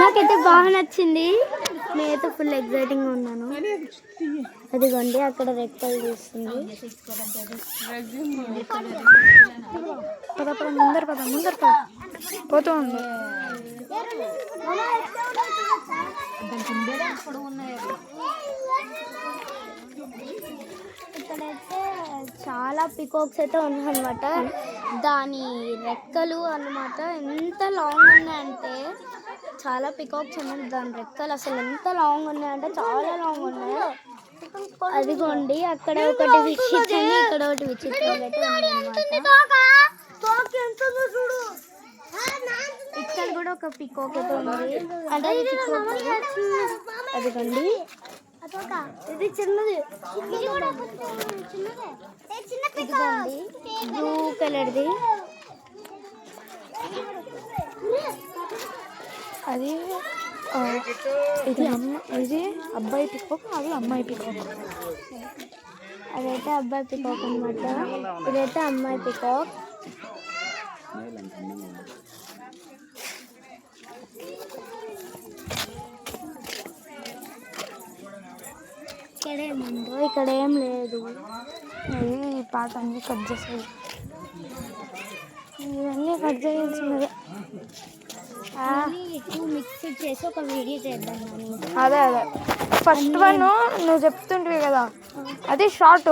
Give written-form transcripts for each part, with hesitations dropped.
నాకైతే బాగా నచ్చింది. నేనైతే ఫుల్ ఎక్సైటింగ్ గా ఉన్నాను. అదిగోండి అక్కడ రెక్కలు చూస్తుంది. ముందర పద పోతూ ఉంది. ఇక్కడైతే చాలా పికాక్స్ అయితే ఉన్నాయన్నమాట. దాని రెక్కలు అన్నమాట ఎంత లాంగ్ ఉన్నాయంటే చాలా పికాక్స్ ఉన్నాయి. దాని రెక్కలు అసలు ఎంత లాంగ్ ఉన్నాయంటే చాలా లాంగ్ ఉన్నాయి. అదిగోండి అక్కడ ఒకటి విచిత్రం, ఇక్కడ ఒకటి విచిత్రం అయితే ఉందన్నమాట. ఇక్కడ కూడా ఒక పికాక్ అయితే ఉంది. అంటే అదిగోండి ఇది చిన్నది, ఇదిగోండి బ్లూ కలర్ది. అది ఇది అబ్బాయి పికాక్, అది అమ్మాయి పికాక్. అదైతే అబ్బాయి పికాక్ అన్నమాట, ఇదైతే అమ్మాయి పికాక్. ఇక్కడేముందో ఇక్కడ ఏం లేదు. ఈ పాట అన్నీ కట్ చేసేది, ఇవన్నీ కట్ చేయాల్సినదే. మిక్స్ చేసి ఒక వీడియో చేద్దాం. అదే ఫస్ట్ వన్ నువ్వు చెప్తుంటివి కదా, అది షార్ట్.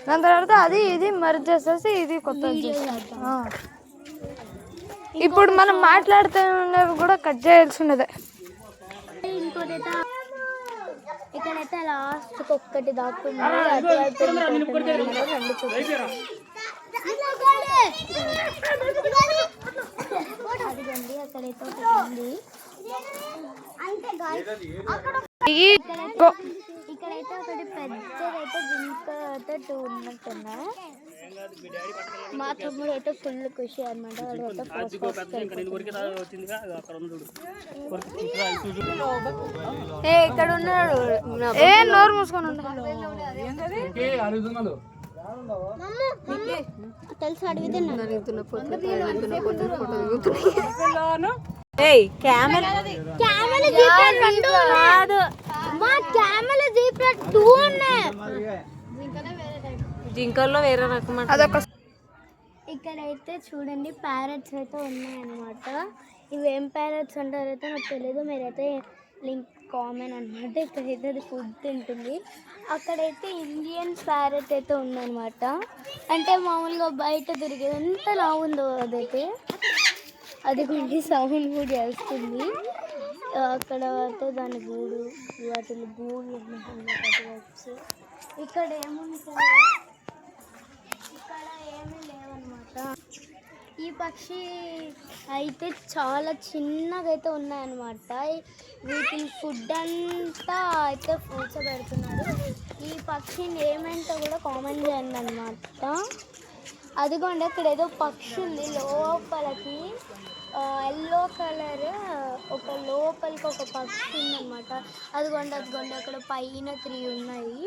దాని తర్వాత అది ఇది మర్జ్ చేసేసి ఇది కొత్త. ఇప్పుడు మనం మాట్లాడుతున్నవి కూడా కట్ చేయాల్సినదే. ఇంకోటైతే ఇక్కడైతే లాస్ట్ ఒక్కటి దాక్కుంది. అదిగండి అక్కడైతే ఉంది. ఇక్కడైతే ఒకటి పెద్దదైతే జింకతో 2 ఉన్నట్టున్నాయి. మా తమ్ముడు అయితే ఫుల్ ఖుషి అనమాట. ఇక్కడ ఉన్నాడు, ఏ నోరు మూసుకొని ఉన్నాడు. తెలుసు అడిగితే జింకల్లో వేరే రకం. ఇక్కడైతే చూడండి ప్యారెట్స్ అయితే ఉన్నాయన్నమాట. ఇవేం ప్యారెట్స్ అంటారైతే నాకు తెలియదు, మీరైతే లింక్ కామన్ అనమాట. ఇక్కడైతే అది ఫుడ్ తింటుంది. అక్కడైతే ఇండియన్ ప్యారెట్ అయితే ఉందన్నమాట. అంటే మామూలుగా బయట తిరిగేది ఎంత లావుందో అదైతే. అది కొంచెం సౌండ్ కూడా చేస్తుంది. అక్కడ అయితే దాని గూడు, వాటి గూడు ఇక్కడ ఏముంటుంది, ఇక్కడ ఏమీ లేవన్నమాట. ఈ పక్షి అయితే చాలా చిన్నగా అయితే ఉన్నాయన్నమాట. వీటిని ఫుడ్ అంతా అయితే ఫ్రూట్స్ పెడుతున్నారు. ఈ పక్షిని ఏమంటే కూడా కామెంట్ చేయండి అనమాట. అదిగోండి అక్కడ ఏదో పక్షి ఉంది లోపలికి, ఎల్లో కలర్ ఒక లోపలికి ఒక పక్షి ఉందన్నమాట. అదిగోండి అక్కడ పైన 3 ఉన్నాయి.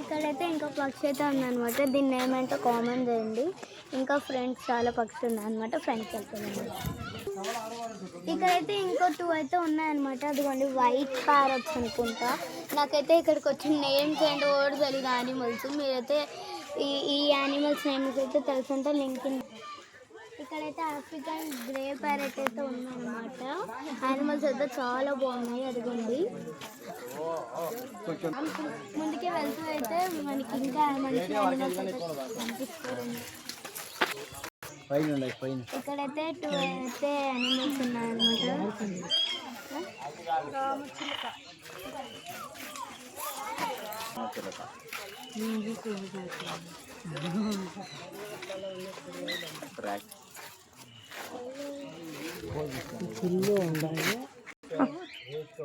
ఇక్కడైతే ఇంకో పక్షి అయితే ఉందన్నమాట. దీన్ని ఏమంటే కామెంట్ చేయండి. ఇంకా ఫ్రెండ్స్ చాలా పక్షులు ఉన్నాయన్నమాట. ఫ్రెండ్స్ వెళ్తున్నాను. ఇక్కడైతే ఇంకో 2 అయితే ఉన్నాయన్నమాట. అదిగోండి వైట్ ప్యారట్స్ అనుకుంటా. నాకైతే ఇక్కడికి వచ్చిన నేమ్స్ ఏంటో కూడా తెలియదు యానిమల్స్. మీరైతే ఈ యానిమల్స్ నేమ్స్ అయితే తెలుసుంటే లింక్. ఇక్కడైతే ఆఫ్రికన్ గ్రే ప్యారెట్ అయితే ఉన్నాయన్నమాట. యానిమల్స్ అయితే చాలా బాగున్నాయి. అదిగోండి ముందుకే వెళ్తూ అయితే మనకి ఇంకా మంచి యానిమల్స్ అయితే కనిపిస్తాయి. ఇక్కడైతే 2 అయితే యానిమల్స్ ఉన్నాయన్నమాట.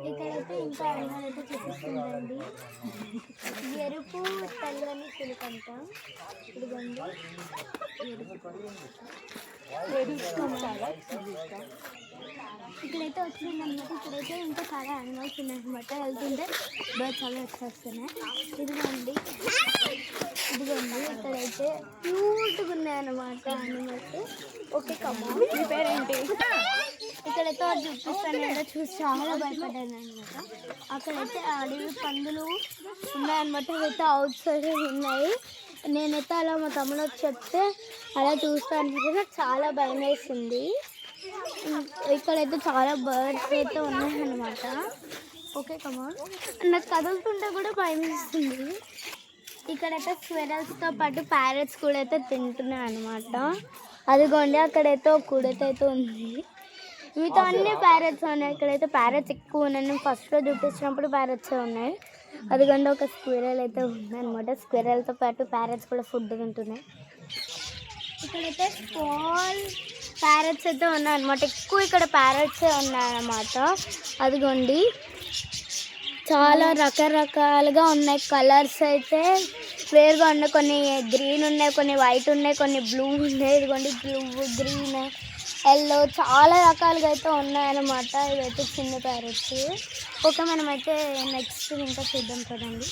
ఇక్కడైతే ఇంకా యానిమల్ అయితే చూపిస్తుందండి. ఎరుపు తెల్లని చిలుకంట. ఇదిగోండి ఎరుపు. ఇక్కడైతే వచ్చిందనమాట. ఇక్కడైతే ఇంకా చాలా యానిమల్స్ ఉన్నాయన్నమాట. వెళ్తుంటే బర్డ్స్ చాలా వచ్చేస్తున్నాయి. ఇదిగోండి ఇక్కడైతే క్యూట్గా ఉన్నాయన్నమాట యానిమల్స్. ఓకే కమ్మా, మీ పేరేంటి? ఇక్కడైతే అది చూపిస్తాను ఏదో చూసి చాలా భయపడ్డాను అనమాట. అక్కడైతే అడవి పందులు ఉన్నాయన్నమాట. ఇవైతే అవుట్ సైడ్ ఉన్నాయి. నేనైతే అలా మా తమ్ముడు చెప్తే అలా చూస్తాను, నాకు చాలా భయం వేసింది. ఇక్కడైతే చాలా బర్డ్స్ అయితే ఉన్నాయన్నమాట. ఓకే కమాన్, నాకు కదులుతుంటే కూడా భయం వేస్తుంది. ఇక్కడైతే స్క్విరల్స్తో పాటు ప్యారెట్స్ కూడా అయితే తింటున్నాయి అనమాట. అదిగోండి అక్కడైతే ఒక కుడత అయితే ఉంది. మిగతా అన్ని ప్యారెట్స్ ఉన్నాయి. ఇక్కడైతే ప్యారెట్స్ ఎక్కువ ఉన్నాయి. నేను ఫస్ట్లో చూపించినప్పుడు ప్యారెట్సే ఉన్నాయి. అదిగోండి ఒక స్క్విరల్ అయితే ఉందన్నమాట. స్క్విరల్తో పాటు ప్యారెట్స్ కూడా ఫుడ్ తింటున్నాయి. ఇక్కడైతే స్మాల్ ప్యారెట్స్ అయితే ఉన్నాయన్నమాట. ఎక్కువ ఇక్కడ ప్యారెట్సే ఉన్నాయన్నమాట. అదిగోండి చాలా రకరకాలుగా ఉన్నాయి. కలర్స్ అయితే వేరుగా ఉన్నాయి. కొన్ని గ్రీన్ ఉన్నాయి, కొన్ని వైట్ ఉన్నాయి, కొన్ని బ్లూ ఉన్నాయి. ఇదిగోండి బ్లూ, గ్రీన్, ఎల్లో చాలా రకాలుగా అయితే ఉన్నాయన్నమాట. ఇవైతే చిన్న ప్యారెట్స్. ఓకే, మనమైతే నెక్స్ట్ ఇంకా చూద్దాం కదండి.